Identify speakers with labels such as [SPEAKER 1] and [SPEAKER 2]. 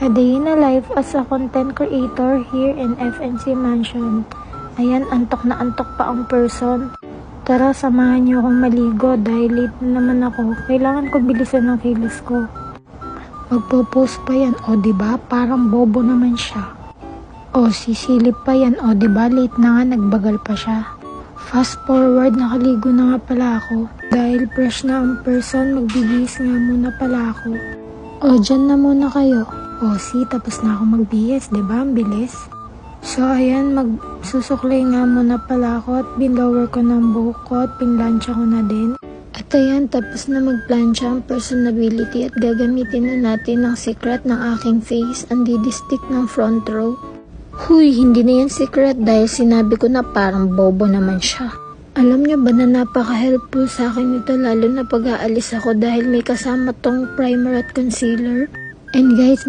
[SPEAKER 1] A day in a life as a content creator here in FNC Mansion. Ayan, antok na antok pa ang person. Tara, samahan niyo akong maligo dahil late na naman ako. Kailangan ko bilisan ng kilos ko. Magpo-post pa yan, o diba? Parang bobo naman siya. O sisilip pa yan, o diba? Late na nga, nagbagal pa siya. Fast forward, nakaligo na nga pala ako. Dahil fresh na ang person, magbibihis nga muna pala ako. O, dyan na muna kayo. O, tapos na ako magbihis, diba? Ang bilis. So, ayan, magsusuklay nga muna pala ako at binlower ko ng buhok ko at pinlansya ko na din. At ayan, tapos na magplansya ang personability at gagamitin na natin ang secret ng aking face, ang didistik ng front row. Huy, hindi na yan secret dahil sinabi ko na parang bobo naman siya. Alam niyo ba na napaka-helpful sa akin ito lalo na pag-aalis ako dahil may kasama tong primer at concealer? And guys,